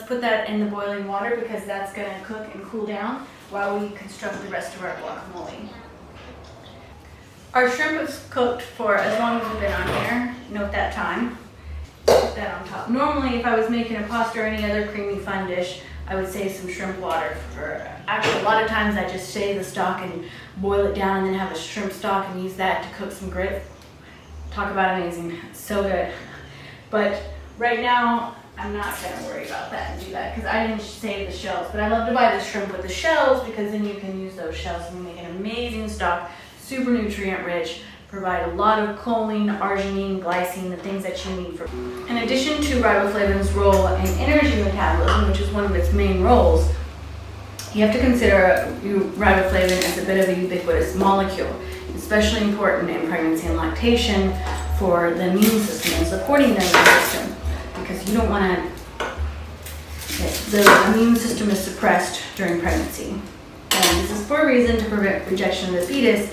put that in the boiling water because that's going to cook and cool down while we construct the rest of our guacamole. Our shrimp is cooked for as long as we've been on here. Note that time. Put that on top. Normally, if I was making a pasta or any other creamy fun dish, I would save some shrimp water for, actually a lot of times I just save the stock and boil it down and then have a shrimp stock and use that to cook some grits. Talk about amazing, so good. But right now, I'm not gonna worry about that and do that because I didn't save the shells. But I love to buy the shrimp with the shells because then you can use those shells and make an amazing stock, super nutrient rich, provide a lot of choline, arginine, glycine, the things that you need for. In addition to riboflavin's role in energy metabolism, which is one of its main roles, you have to consider riboflavin as a bit of a ubiquitous molecule, especially important in pregnancy and lactation for the immune system and supporting the immune system, because you don't want to, the immune system is suppressed during pregnancy. And this is for a reason, to prevent rejection of the fetus,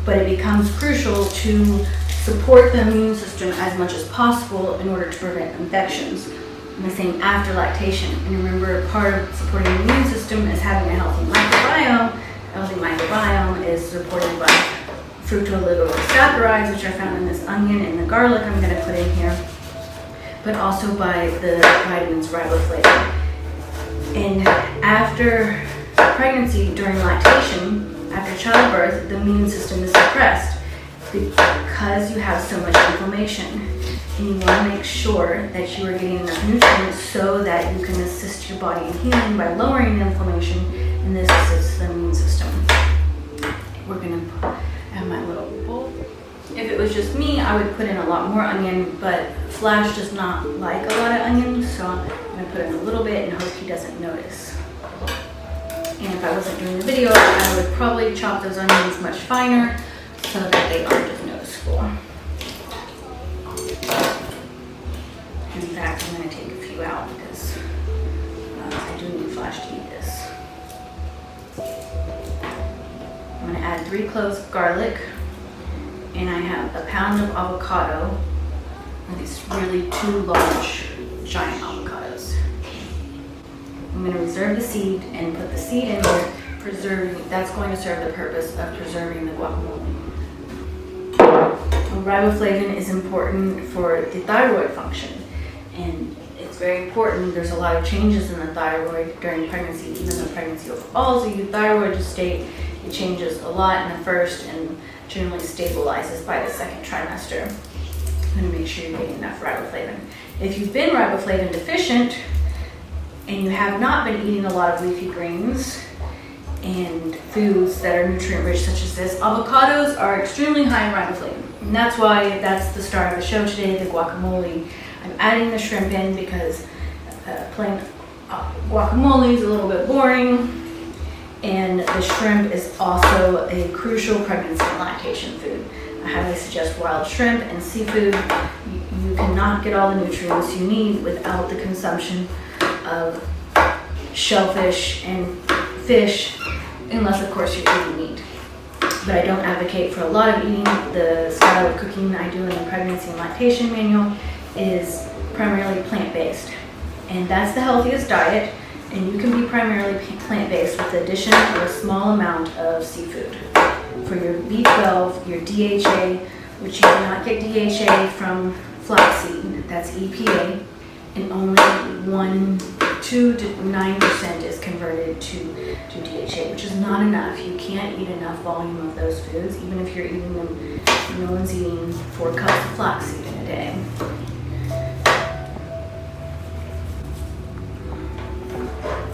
but it becomes crucial to support the immune system as much as possible in order to prevent infections. And the same after lactation. And remember, part of supporting the immune system is having a healthy microbiome. A healthy microbiome is supported by fructooligosaccharides, which are found in this onion and the garlic I'm going to put in here, but also by the vitamins riboflavin. And after pregnancy, during lactation, after childbirth, the immune system is suppressed because you have so much inflammation. And you want to make sure that you are getting enough nutrients so that you can assist your body in healing by lowering the inflammation, and this assists the immune system. We're going to add my little bowl. If it was just me, I would put in a lot more onion, but Flash does not like a lot of onion, so I'm going to put in a little bit and hope he doesn't notice. And if I wasn't doing the video, I would probably chop those onions much finer so that they aren't as noticeable. In fact, I'm going to take a few out because I do need Flash to eat this. I'm going to add 3 cloves of garlic, and I have a pound of avocado, and these really 2 large, giant avocados. I'm going to reserve the seed and put the seed in here, preserving. That's going to serve the purpose of preserving the guacamole. Riboflavin is important for the thyroid function, and it's very important. There's a lot of changes in the thyroid during pregnancy, even though pregnancy overall is a euthyroid state. It changes a lot in the first and generally stabilizes by the second trimester. I'm going to make sure you're getting enough riboflavin. If you've been riboflavin deficient and you have not been eating a lot of leafy greens and foods that are nutrient rich such as this, avocados are extremely high in riboflavin. And that's why that's the star of the show today, the guacamole. I'm adding the shrimp in because plain guacamole is a little bit boring, and the shrimp is also a crucial pregnancy and lactation food. I highly suggest wild shrimp and seafood. You cannot get all the nutrients you need without the consumption of shellfish and fish, unless of course you're eating meat. But I don't advocate for a lot of eating. The style of cooking I do in the pregnancy and lactation manual is primarily plant-based, and that's the healthiest diet. And you can be primarily plant-based with the addition of a small amount of seafood. For your B12, your DHA, which you cannot get DHA from flaxseed, that's EPA, and only 2 to 9% is converted to DHA, which is not enough. You can't eat enough volume of those foods, even if you're eating them. No one's eating 4 cups of flaxseed in a day.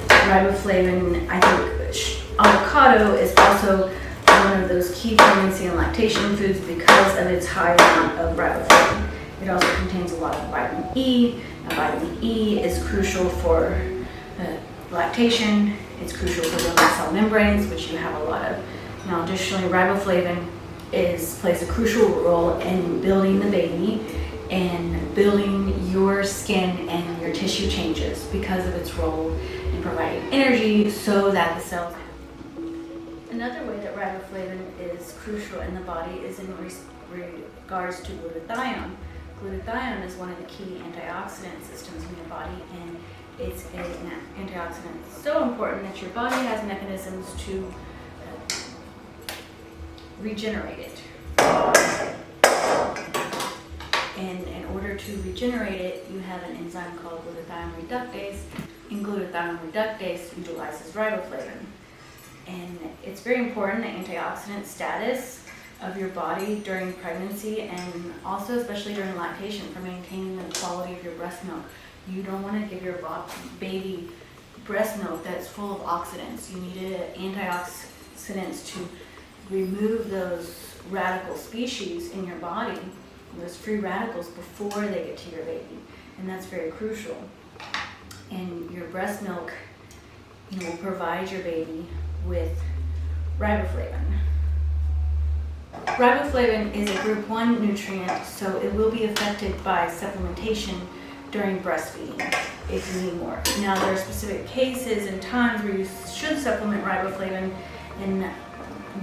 Riboflavin, I think avocado is also one of those key pregnancy and lactation foods because of its high amount of riboflavin. It also contains a lot of vitamin E. Now, vitamin E is crucial for lactation. It's crucial for building cell membranes, which you have a lot of. Now, additionally, riboflavin plays a crucial role in building the baby and building your skin and your tissue changes because of its role in providing energy so that the cells. Another way that riboflavin is crucial in the body is in regards to glutathione. Glutathione is one of the key antioxidant systems in your body, and It's an antioxidant. It's so important that your body has mechanisms to regenerate it. And in order to regenerate it, you have an enzyme called glutathione reductase, and glutathione reductase utilizes riboflavin. And it's very important, the antioxidant status of your body during pregnancy, and also especially during lactation, for maintaining the quality of your breast milk. You don't want to give your baby breast milk that's full of oxidants. You need antioxidants to remove those radical species in your body, those free radicals, before they get to your baby, and that's very crucial. And your breast milk, will provide your baby with riboflavin. Riboflavin is a group 1 nutrient, so it will be affected by supplementation during breastfeeding if you need more. Now, there are specific cases and times where you should supplement riboflavin, and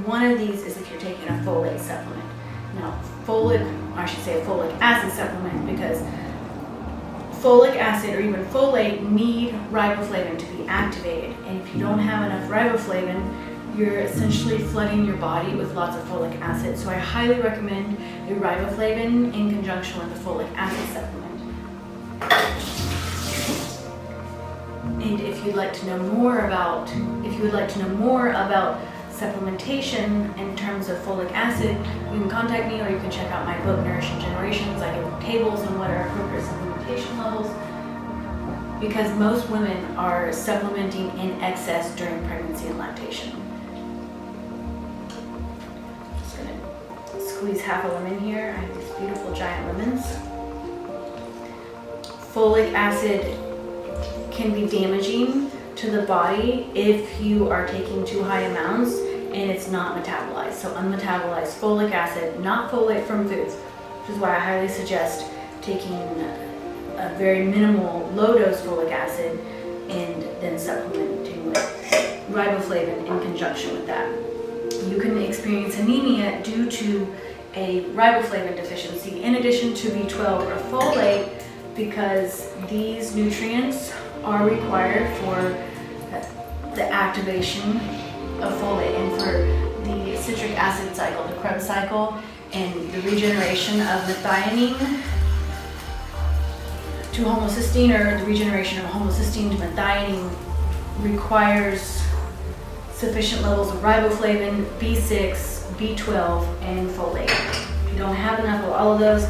one of these is if you're taking a folate supplement. Now, folic acid supplement, because folic acid or even folate need riboflavin to be activated, and if you don't have enough riboflavin, you're essentially flooding your body with lots of folic acid. So I highly recommend a riboflavin in conjunction with a folic acid supplement. And if you'd like to know more about supplementation in terms of folic acid, you can contact me, or you can check out my book, Nourishing Generations. I give tables on what are appropriate supplementation levels, because most women are supplementing in excess during pregnancy and lactation. Just gonna squeeze half a lemon here. I have these beautiful giant lemons. Folic acid can be damaging to the body if you are taking too high amounts and it's not metabolized. So unmetabolized folic acid, not folate from foods, which is why I highly suggest taking a very minimal low dose folic acid and then supplementing with riboflavin in conjunction with that. You can experience anemia due to a riboflavin deficiency in addition to B12 or folate, because these nutrients are required for the activation of folate and for the citric acid cycle, the Krebs cycle, and the regeneration of methionine to homocysteine, or the regeneration of homocysteine to methionine, requires sufficient levels of riboflavin, B6, B12, and folate. If you don't have enough of all of those,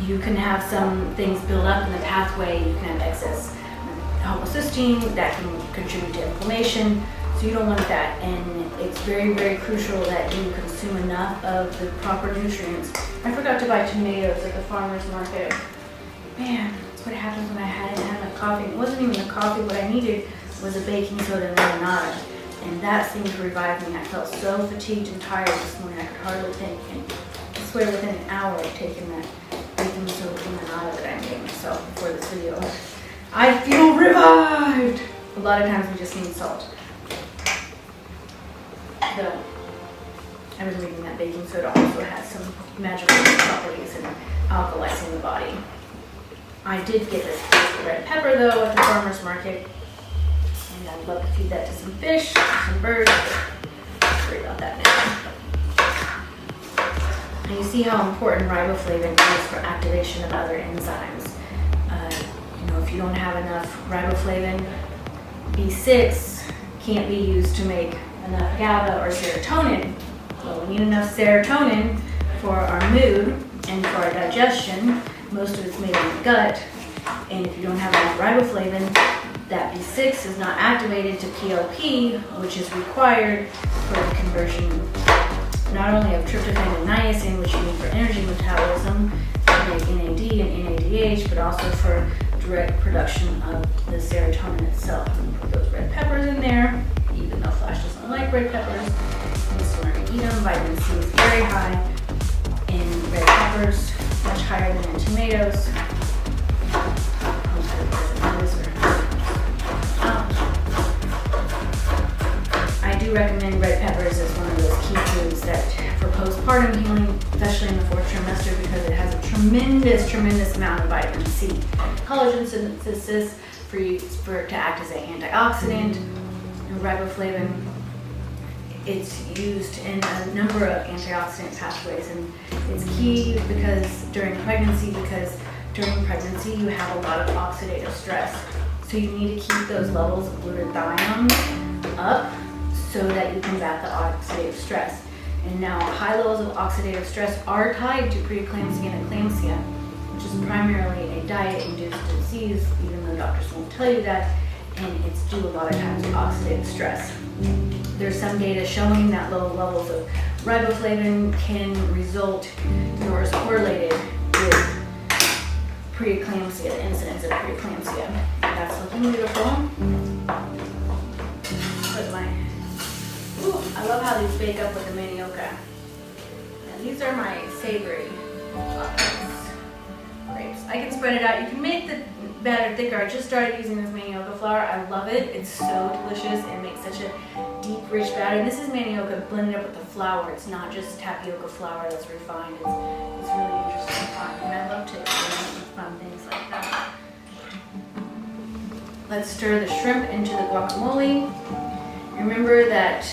you can have some things build up in the pathway. You can have excess homocysteine that can contribute to inflammation, so you don't want that. And it's very, very crucial that you consume enough of the proper nutrients. I forgot to buy tomatoes at the farmer's market. Man, that's what happens when I hadn't had my coffee. It wasn't even the coffee. What I needed was a baking soda and limonada, and that seemed to revive me. I felt so fatigued and tired this morning I could hardly think, and I swear within an hour I'd taken that baking soda limonada that I made myself before this video. I feel revived! A lot of times we just need salt. Though I was reading that baking soda also has some magical properties in alkalizing the body. I did get this red pepper though at the farmer's market, and I'd love to feed that to some fish, some birds. Sorry about that now. And you see how important riboflavin is for activation of other enzymes. If you don't have enough riboflavin, B6 can't be used to make enough GABA or serotonin. Well, we need enough serotonin for our mood and for our digestion. Most of it's made in the gut, and if you don't have enough riboflavin, that B6 is not activated to PLP, which is required for the conversion not only of tryptophan and niacin, which you need for energy metabolism to make NAD and NADH, but also for direct production of the serotonin itself. I'm going to put those red peppers in there, even though Flash doesn't like red peppers. I'm just learn to eat them. Vitamin C is very high in red peppers, much higher than in tomatoes. I do recommend red peppers as one of those key foods that for postpartum healing, especially in the 4th trimester, because it has a tremendous amount of vitamin C, collagen synthesis, for it to act as an antioxidant. And riboflavin, it's used in a number of antioxidant pathways, and it's key during pregnancy you have a lot of oxidative stress. So you need to keep those levels of glutathione up so that you combat the oxidative stress. And now high levels of oxidative stress are tied to preeclampsia and eclampsia, which is primarily a diet-induced disease, even though doctors won't tell you that, and it's due a lot of times to oxidative stress. There's some data showing that low levels of riboflavin can result or is correlated with preeclampsia, the incidence of preeclampsia. That's looking beautiful. I love how these bake up with the manioca. And these are my savory grapes. I can spread it out. You can make the batter thicker. I just started using this manioca flour. I love it. It's so delicious. It makes such a deep, rich batter. This is manioca blended up with the flour. It's not just tapioca flour that's refined. It's really interesting and fun. And I love to experiment with fun things like that. Let's stir the shrimp into the guacamole. Remember that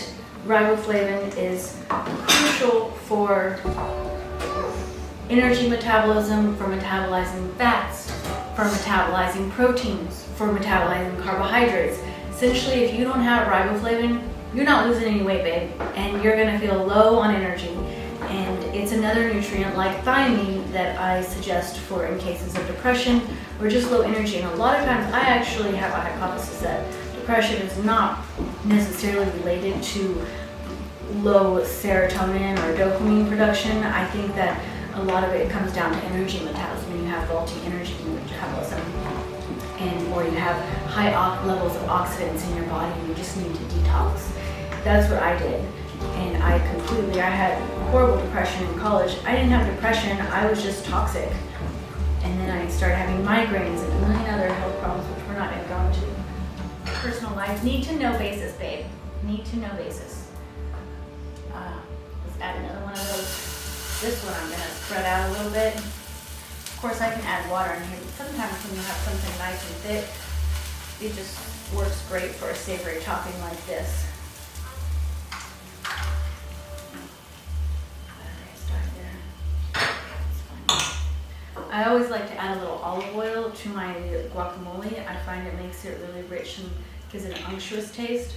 riboflavin is crucial for energy metabolism, for metabolizing fats, for metabolizing proteins, for metabolizing carbohydrates. Essentially, if you don't have riboflavin, you're not losing any weight, babe, and you're gonna feel low on energy. And it's another nutrient like thiamine that I suggest for in cases of depression or just low energy. And a lot of times I actually have a hypothesis that depression is not necessarily related to low serotonin or dopamine production. I think that a lot of it comes down to energy metabolism. When you have faulty energy metabolism, or you have high levels of oxidants in your body, and you just need to detox. That's what I did, and I had horrible depression in college. I didn't have depression, I was just toxic. And then I started having migraines and a million other health problems, which we're not going to go into. Personal life, need to know basis, babe. Need to know basis. Let's add another one of those. This one I'm going to spread out a little bit. Of course, I can add water in here, but sometimes when you have something nice and thick, it just works great for a savory topping like this. I always like to add a little olive oil to my guacamole. I find it makes it really rich and gives it an unctuous taste.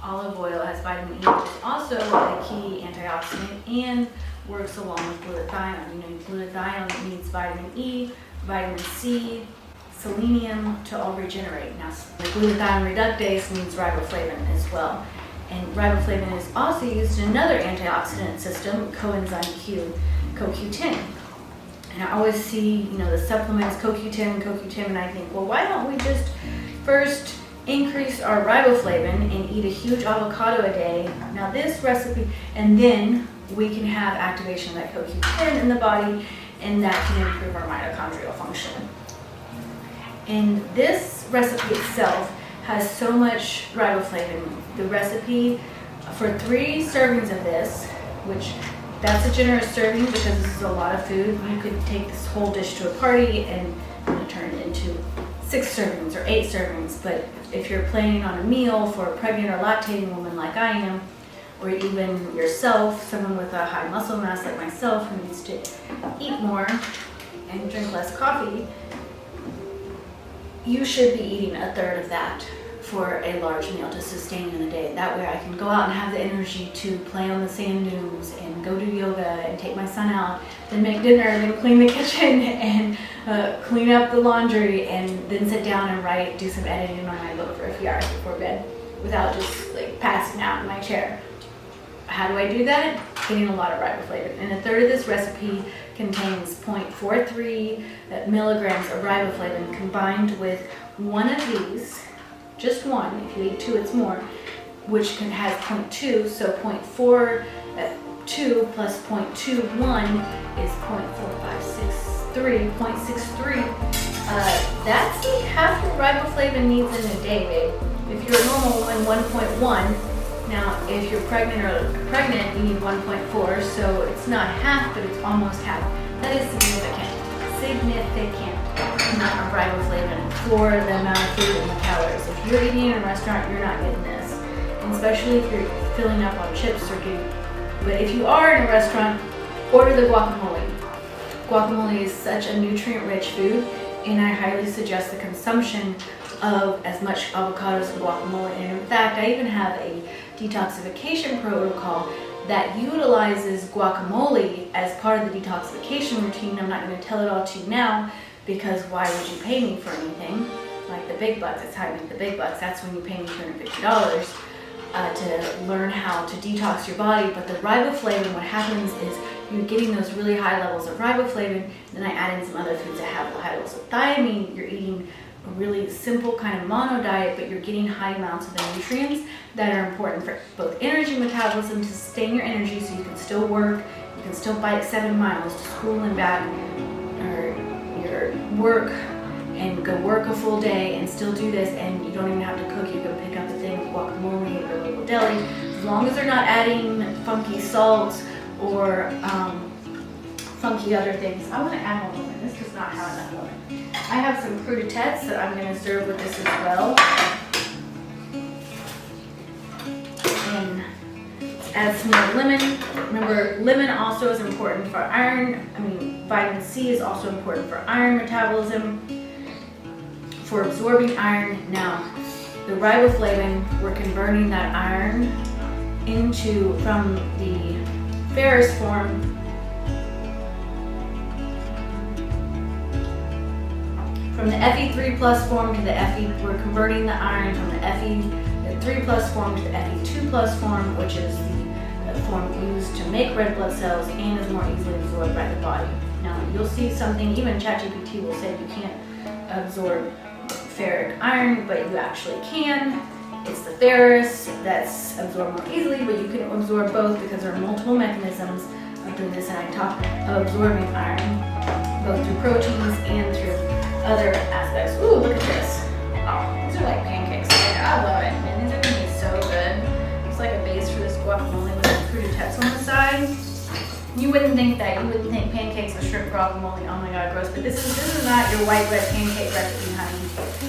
Olive oil has vitamin E, which is also a key antioxidant and works along with glutathione. You know, glutathione needs vitamin E, vitamin C, selenium to all regenerate. Now, the glutathione reductase needs riboflavin as well. And riboflavin is also used in another antioxidant system, coenzyme CoQ10. And I always see, the supplements CoQ10, and I think, well, why don't we just first increase our riboflavin and eat a huge avocado a day? Now this recipe, and then we can have activation of that CoQ10 in the body, and that can improve our mitochondrial function. And this recipe itself has so much riboflavin. The recipe for 3 servings of this, which that's a generous serving because this is a lot of food. You could take this whole dish to a party and turn it into 6 servings or 8 servings. But if you're planning on a meal for a pregnant or lactating woman like I am, or even yourself, someone with a high muscle mass like myself who needs to eat more and drink less coffee, you should be eating a third of that for a large meal to sustain in the day. That way I can go out and have the energy to play on the sand dunes and go do yoga and take my son out, then make dinner, then clean the kitchen and clean up the laundry, and then sit down and do some editing on my book for a few hours before bed without just passing out in my chair. How do I do that? Getting a lot of riboflavin. And a third of this recipe contains 0.43 milligrams of riboflavin combined with one of these, just one. If you eat 2, it's more, which has 0.2, so 0.42 plus 0.21 is 0.4563, 0.63. That's half the riboflavin needs in a day, babe. If you're a normal woman, 1.1. Now, if you're pregnant, you need 1.4, so it's not half, but it's almost half. That is significant. Significant. amount of riboflavin for the amount of food and the calories. If you're eating in a restaurant, you're not getting this. And especially if you're filling up on chips or getting, but if you are in a restaurant, order the guacamole. Guacamole is such a nutrient-rich food, and I highly suggest the consumption of as much avocados and guacamole. And in fact, I even have a detoxification protocol that utilizes guacamole as part of the detoxification routine. I'm not going to tell it all to you now, because why would you pay me for anything? Like the big bucks, that's how I make the big bucks. That's when you pay me $250 to learn how to detox your body. But the riboflavin, what happens is you're getting those really high levels of riboflavin. Then I add in some other foods that have high levels of thiamine. You're eating a really simple kind of mono diet, but you're getting high amounts of the nutrients that are important for both energy and metabolism, to sustain your energy so you can still work, you can still bike 7 miles to school and back, or your work, and go work a full day and still do this, and you don't even have to cook. You can pick up a thing of guacamole at your local deli, as long as they're not adding funky salts or funky other things. I want to add more lemon. This does not have enough lemon. I have some crudités that I'm going to serve with this as well. And add some more lemon. Remember, lemon also is important for iron. Vitamin C is also important for iron metabolism, for absorbing iron. Now, the riboflavin, we're converting that iron from the ferrous form from the Fe3 plus form to the Fe, we're converting the iron from the Fe3 plus form to the Fe2 plus form, which is the form used to make red blood cells and is more easily absorbed by the body. Now, you'll see something, even ChatGPT will say you can't absorb ferric iron, but you actually can. It's the ferrous that's absorbed more easily, but you can absorb both because there are multiple mechanisms of doing this, and I talk of absorbing iron both through proteins and through other aspects. Ooh, look at this. Oh, these are like pancakes. I love it, man. These are gonna be so good. It's like a base for this guacamole with some crudités on the side. You wouldn't think that. You wouldn't think pancakes with shrimp guacamole. Oh my god, gross. But this is not your white bread pancake recipe, honey.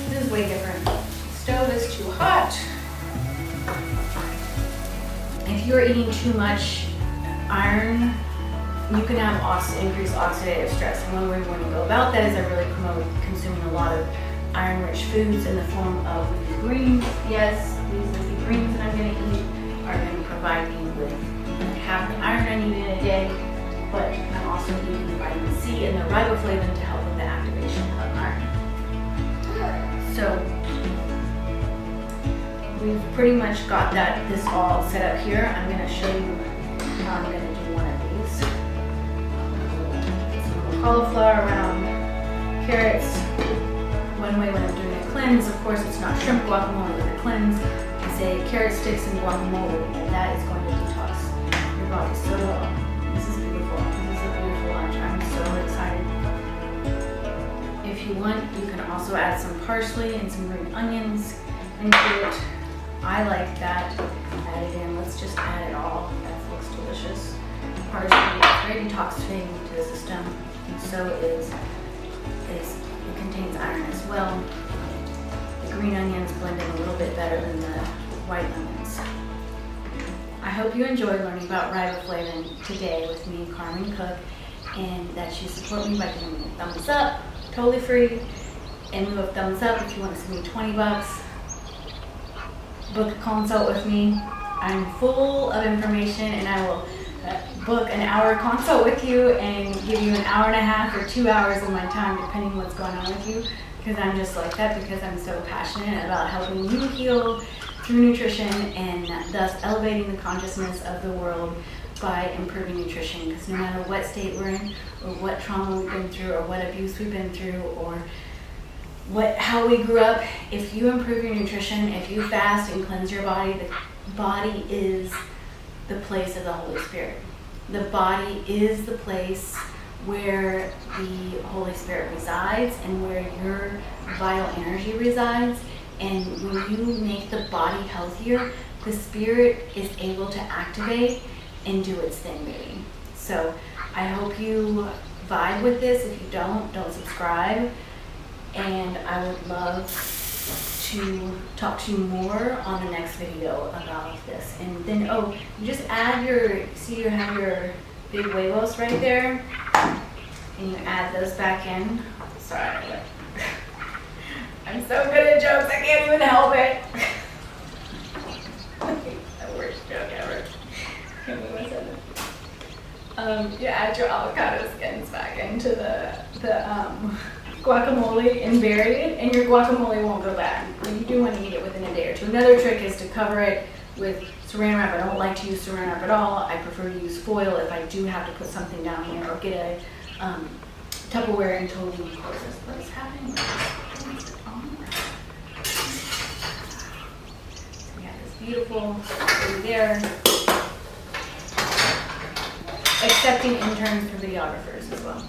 This is way different. The stove is too hot. If you're eating too much iron, you can have increased oxidative stress. And one way we want to go about that is I really promote consuming a lot of iron-rich foods in the form of leafy greens. Yes, these leafy greens that I'm going to eat are going to provide me with half the iron I need in a day, but I'm also eating the vitamin C and the riboflavin to help with the activation of iron. So we've pretty much got this all set up here. I'm going to show you how I'm going to do one of these. Some cauliflower around carrots. One way when I'm doing a cleanse, of course, it's not shrimp guacamole with a cleanse. I say carrot sticks and guacamole, and that is going to detox your body so well. This is beautiful. This is a beautiful lunch. I'm so excited. If you want, you can also add some parsley and some green onions into it. I like that. Add it in. Let's just add it all. That looks delicious. Parsley is very detoxifying to the system, and so it contains iron as well. The green onions blend in a little bit better than the white onions. I hope you enjoyed learning about riboflavin today with me, Carmen Cook, and that you support me by giving me a thumbs up, totally free. In lieu of thumbs up, if you want to send me $20, book a consult with me. I'm full of information, and I will book an hour consult with you and give you an hour and a half or 2 hours of my time, depending what's going on with you, because I'm just like that, because I'm so passionate about helping you heal through nutrition and thus elevating the consciousness of the world by improving nutrition. Because no matter what state we're in, or what trauma we've been through, or what abuse we've been through, or how we grew up, if you improve your nutrition, if you fast and cleanse your body, the body is the place of the Holy Spirit. The body is the place where the Holy Spirit resides and where your vital energy resides. And when you make the body healthier, the spirit is able to activate and do its thing, baby. So I hope you vibe with this. If you don't subscribe. and I would love to talk to you more on the next video about this. And then, oh, you just add your, see you have your big huevos right there, and you add those back in. Sorry, I'm so good at jokes, I can't even help it. The worst joke ever. Can't believe I said it. You add your avocado skins back into the guacamole and bury it, and your guacamole won't go bad. But you do want to eat it within a day or two. Another trick is to cover it with saran wrap. I don't like to use saran wrap at all. I prefer to use foil if I do have to put something down here, or get a Tupperware and totally close this. What is happening? We have this beautiful food there. Accepting interns for videographers as well.